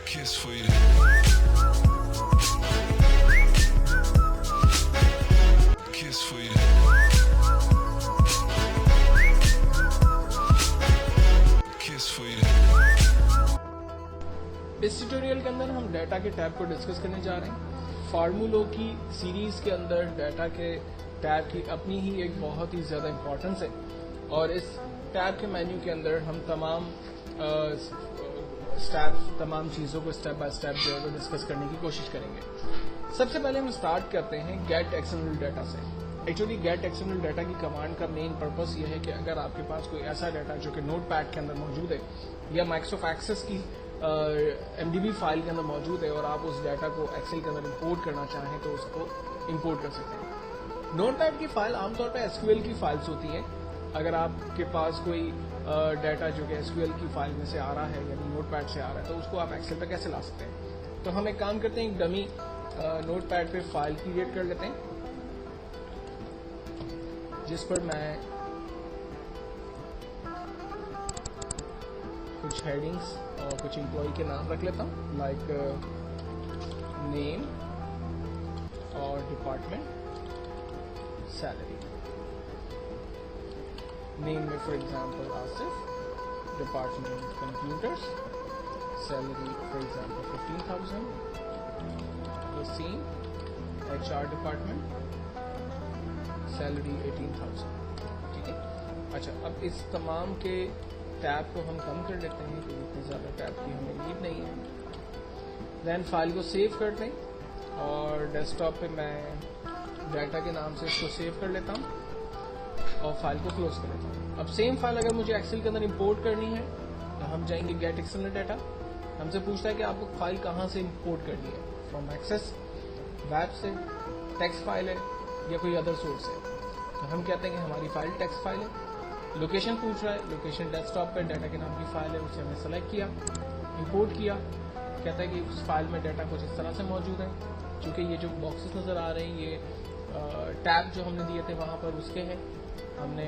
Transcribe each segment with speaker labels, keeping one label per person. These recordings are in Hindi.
Speaker 1: kiss for you. Kiss for you. Kiss for you.
Speaker 2: इस ट्यूटोरियल के अंदर हम डाटा के टैब को डिस्कस करने जा रहे हैं। फार्मूलों की सीरीज के अंदर डाटा के टैब की अपनी ही एक बहुत ही ज़्यादा इम्पोर्टेंस है और इस टैब के मेन्यू के अंदर हम तमाम चीज़ों को स्टेप बाय स्टेप जो है वो डिस्कस करने की कोशिश करेंगे। सबसे पहले हम स्टार्ट करते हैं गेट एक्सटर्नल डाटा से। एक्चुअली गेट एक्सटर्नल डाटा की कमांड का मेन पर्पस यह है कि अगर आपके पास कोई ऐसा डाटा जो कि नोटपैड के अंदर मौजूद है या माइक्रोसॉफ्ट एक्सेस की MDB फाइल के अंदर मौजूद है और आप उस डाटा को एक्सेल के अंदर इंपोर्ट करना चाहें तो उसको इंपोर्ट कर सकते हैं। नोटपैड की फाइल आमतौर पर SQL की फाइल्स होती है। अगर आपके पास कोई डाटा जो कि SQL की फाइल में से आ रहा है यानी नोटपैड से आ रहा है तो उसको आप एक्सेल पर कैसे ला सकते हैं। तो हम एक काम करते हैं, एक डमी नोटपैड पे फाइल क्रिएट कर लेते हैं जिस पर मैं कुछ हेडिंग्स और कुछ एम्प्लॉय के नाम रख लेता हूँ, लाइक नेम और डिपार्टमेंट, सैलरी। नेम में for example Asif, department computers, salary for example 15,000, Wasim HR department, salary 18,000। ठीक है। अच्छा, अब इस तमाम के टैब को हम कम कर लेते हैं क्योंकि इतनी ज़्यादा टैब की हमें नीड नहीं है। देन फाइल को सेव कर दें और डेस्कटॉप पे मैं डाटा के नाम से इसको सेव कर लेता हूँ और फाइल को क्लोज कर लेता हूँ। अब सेम फाइल अगर मुझे एक्सेल के अंदर इंपोर्ट करनी है तो हम जाएंगे गेट एक्सटर्नल डाटा। हमसे पूछता है कि आपको फाइल कहाँ से इंपोर्ट करनी है, फ्रॉम एक्सेस, वेब से, टेक्स्ट फाइल है या कोई अदर सोर्स है। तो हम कहते हैं कि हमारी फाइल टेक्स्ट फाइल है। लोकेशन पूछ रहा है, लोकेशन डेस्कटॉप पर डाटा के नाम की फाइल है, उसे हमने सेलेक्ट किया, इंपोर्ट किया। कहता है कि उस फाइल में डाटा कुछ इस तरह से मौजूद है। चूँकि ये जो बॉक्सेस नज़र आ रहे हैं ये टैब जो हमने दिए थे वहाँ पर उसके हैं। हमने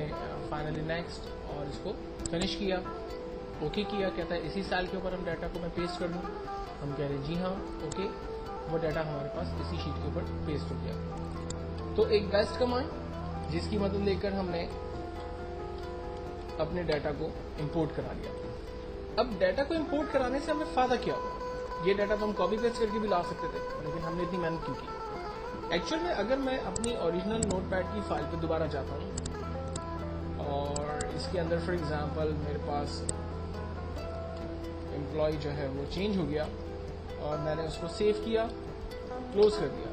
Speaker 2: फाइनली नेक्स्ट और इसको फिनिश किया, ओके किया। कहता है इसी सेल के ऊपर हम डाटा को मैं पेस्ट कर दूँ। हम कह रहे हैं जी हाँ, ओके। वो डाटा हमारे पास इसी शीट के ऊपर पेस्ट हो गया। तो एक बेस्ट कमांड जिसकी मदद लेकर हमने अपने डाटा को इंपोर्ट करा लिया। अब डाटा को इंपोर्ट कराने से हमें फायदा क्या हुआ? ये डाटा तो हम कॉपी पेस्ट करके भी ला सकते थे लेकिन हमने इतनी मेहनत क्यों की? एक्चुअल में अगर मैं अपनी ओरिजिनल नोटपैड की फाइल पे दोबारा जाता हूँ और इसके अंदर फॉर एग्जांपल मेरे पास एम्प्लॉय जो है वो चेंज हो गया और मैंने उसको सेव किया, क्लोज कर दिया।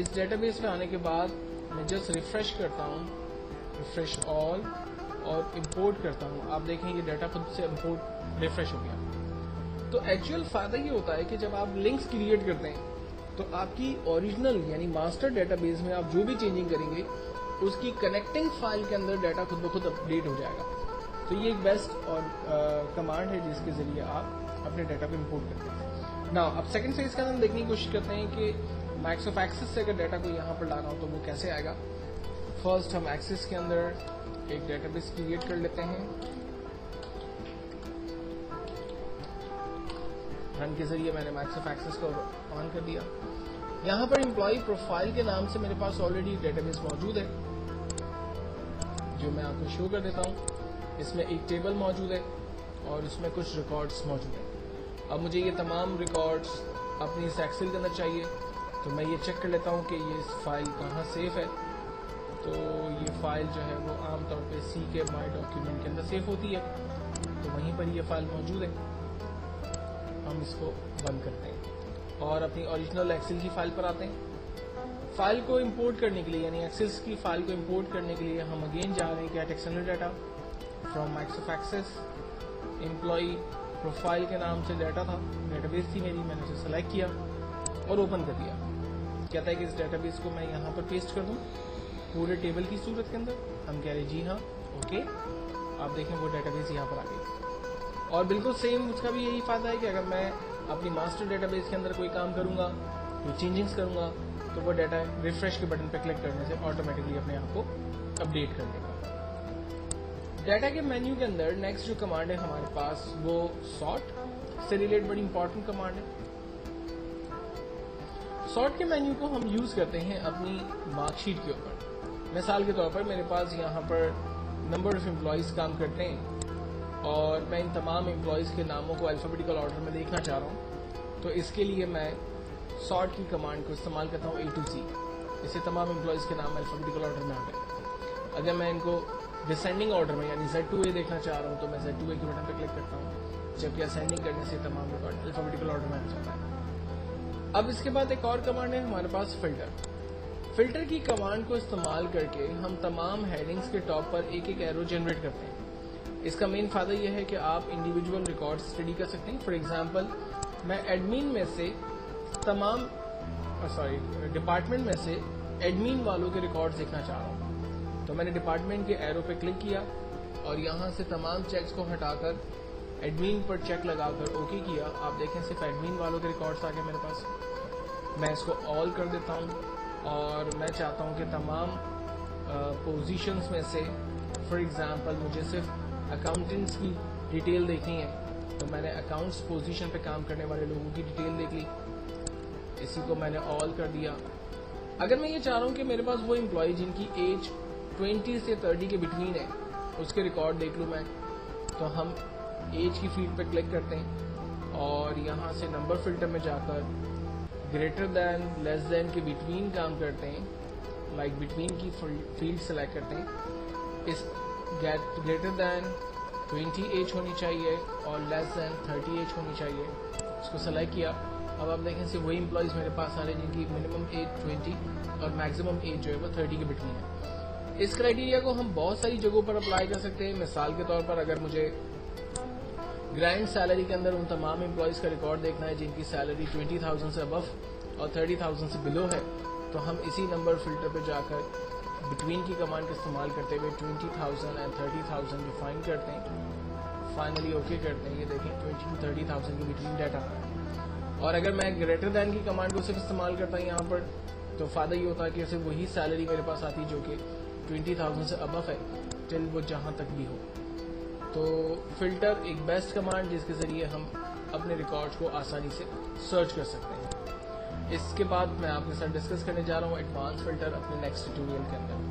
Speaker 2: इस डेटाबेस में आने के बाद मैं जस्ट रिफ्रेश करता हूँ, रिफ्रेश ऑल, और इंपोर्ट करता हूँ। आप देखें ये डाटा खुद से इंपोर्ट रिफ्रेश हो गया। तो एक्चुअल फायदा ये होता है कि जब आप लिंक्स क्रिएट करते हैं तो आपकी ओरिजिनल यानी मास्टर डेटाबेस में आप जो भी चेंजिंग करेंगे उसकी कनेक्टिंग फाइल के अंदर डाटा खुद ब खुद अपडेट हो जाएगा। तो ये एक बेस्ट और कमांड है जिसके जरिए आप अपने डाटा को इंपोर्ट करते हैं। नाउ अब सेकंड फेज के अंदर हम देखने की कोशिश करते हैं कि माइक्रोसॉफ्ट एक्सेस से अगर डाटा को यहाँ पर लाना हो तो वो कैसे आएगा। फर्स्ट हम एक्सेस के अंदर एक डेटाबेस क्रिएट कर लेते हैं। रन के जरिए मैंने माइक्रोसॉफ्ट एक्सेस को ऑन कर दिया। यहाँ पर एम्प्लॉय प्रोफाइल के नाम से मेरे पास ऑलरेडी डेटाबेस मौजूद है जो मैं आपको शो कर देता हूँ। इसमें एक टेबल मौजूद है और उसमें कुछ रिकॉर्ड्स मौजूद हैं। अब मुझे ये तमाम रिकॉर्ड्स अपनी इस एक्सेल के अंदर चाहिए तो मैं ये चेक कर लेता हूँ कि ये फाइल कहाँ सेफ है। तो ये फाइल जो है वो आमतौर पे C के माई डॉक्यूमेंट के अंदर सेव होती है, तो वहीं पर ये फाइल मौजूद है। हम इसको बंद करते हैं और अपनी ओरिजिनल एक्सेल की फाइल पर आते हैं। फाइल को इंपोर्ट करने के लिए यानी एक्सेल की फाइल को इंपोर्ट करने के लिए हम अगेन जा रहे हैं get external data, from Microsoft Access, employ profile के नाम से डाटा था, डेटाबेस थी मेरी, मैंने उसे सेलेक्ट किया और ओपन कर दिया। कहता है कि इस डेटाबेस को मैं यहाँ पर पेस्ट कर दूँ पूरे टेबल की सूरत के अंदर। हम कह रहे जी हाँ, ओके। आप देखें वो डेटाबेस यहाँ पर आ गई और बिल्कुल सेम उसका भी यही फायदा है कि अगर मैं अपनी मास्टर डेटाबेस के अंदर कोई काम करूँगा, कोई चेंजिंग्स करूँगा तो वो डाटा रिफ्रेश के बटन पर क्लिक करने से ऑटोमेटिकली अपने आप को अपडेट कर देगा। डाटा के मेन्यू के अंदर नेक्स्ट जो कमांड है हमारे पास वो सॉर्ट से रिलेटेड बड़ी इंपॉर्टेंट कमांड है। सॉर्ट के मेन्यू को हम यूज करते हैं अपनी मार्कशीट के ऊपर। मिसाल के तौर पर मेरे पास यहाँ पर नंबर ऑफ एम्प्लॉयज काम करते हैं और मैं इन तमाम एम्प्लॉयज के नामों को अल्फाबेटिकल ऑर्डर में देखना चाह रहा हूँ, तो इसके लिए मैं सॉर्ट की कमांड को इस्तेमाल करता हूँ A to C। इससे तमाम एम्प्लॉयज के नाम अल्फाबेटिकल ऑर्डर में आ गए। अगर मैं इनको डिसेंडिंग ऑर्डर में यानी Z2A देखना चाह रहा हूँ तो मैं Z2A के बटन पर क्लिक करता हूँ, जबकि असेंडिंग करने से तमाम रिकॉर्ड अल्फाबेटिकल ऑर्डर में आ जाता है। अब इसके बाद एक और कमांड है हमारे पास फिल्टर। फिल्टर की कमांड को इस्तेमाल करके हम तमाम हेडिंग्स के टॉप पर एक एक एरो जनरेट करते हैं। इसका मेन फायदा यह है कि आप इंडिविजुअल रिकॉर्ड स्टडी कर सकते हैं। फॉर एग्जाम्पल, मैं एडमिन में से डिपार्टमेंट में से एडमिन वालों के रिकॉर्ड्स देखना चाह रहा हूँ, तो मैंने डिपार्टमेंट के एरो पे क्लिक किया और यहाँ से तमाम चेक्स को हटाकर एडमिन पर चेक लगाकर ओके किया। आप देखें सिर्फ एडमिन वालों के रिकॉर्ड्स आ गए मेरे पास। मैं इसको ऑल कर देता हूँ और मैं चाहता हूँ कि तमाम पोजीशंस में से फॉर एग्जांपल मुझे सिर्फ अकाउंटेंट्स की डिटेल देखनी है, तो मैंने अकाउंट्स पोजीशन पे काम करने वाले लोगों की डिटेल देख ली। इसी को मैंने ऑल कर दिया। अगर मैं ये चाह रहा हूँ कि मेरे पास वो एम्प्लॉय जिनकी एज 20 से 30 के बिटवीन है उसके रिकॉर्ड देख लूँ मैं, तो हम एज की फील्ड पे क्लिक करते हैं और यहाँ से नंबर फिल्टर में जाकर ग्रेटर दैन लेस दैन के बिटवीन काम करते हैं। लाइक बिटवीन की फील्ड सेलेक्ट करते हैं। इस ग्रेटर दैन 20 एज होनी चाहिए और लेस दैन 30 एज होनी चाहिए। इसको सेलेक्ट किया। अब आप देखें सिर्फ वही एम्प्लॉयज मेरे पास आ रहे हैं जिनकी मिनिमम एज 20 और मैक्सिमम एज जो है वो 30 के बिटवीन है। इस क्राइटेरिया को हम बहुत सारी जगहों पर अप्लाई कर सकते हैं। मिसाल के तौर पर अगर मुझे ग्रैंड सैलरी के अंदर उन तमाम एम्प्लॉयज का रिकॉर्ड देखना है जिनकी सैलरी 20,000 से अबव और 30,000 से बिलो है, तो हम इसी नंबर फिल्टर पे जाकर बिटवीन की कमांड का इस्तेमाल करते हुए 20,000 एंड 30,000 डिफाइन करते हैं। फाइनली ओके करते हैं। ये देखें 20 to 30,000 के बिटवीन डाटा आ रहा है। और अगर मैं ग्रेटर दैन की कमांड को सिर्फ इस्तेमाल करता हूँ यहाँ पर, तो फायदा ये होता है कि सिर्फ वही सैलरी मेरे पास आती है जो कि 20,000 से अबव है, टिल वो जहाँ तक भी हो। तो फिल्टर एक बेस्ट कमांड जिसके ज़रिए हम अपने रिकॉर्ड्स को आसानी से सर्च कर सकते हैं। इसके बाद मैं आपके साथ डिस्कस करने जा रहा हूँ एडवांस फिल्टर अपने नेक्स्ट ट्यूटोरियल के अंदर।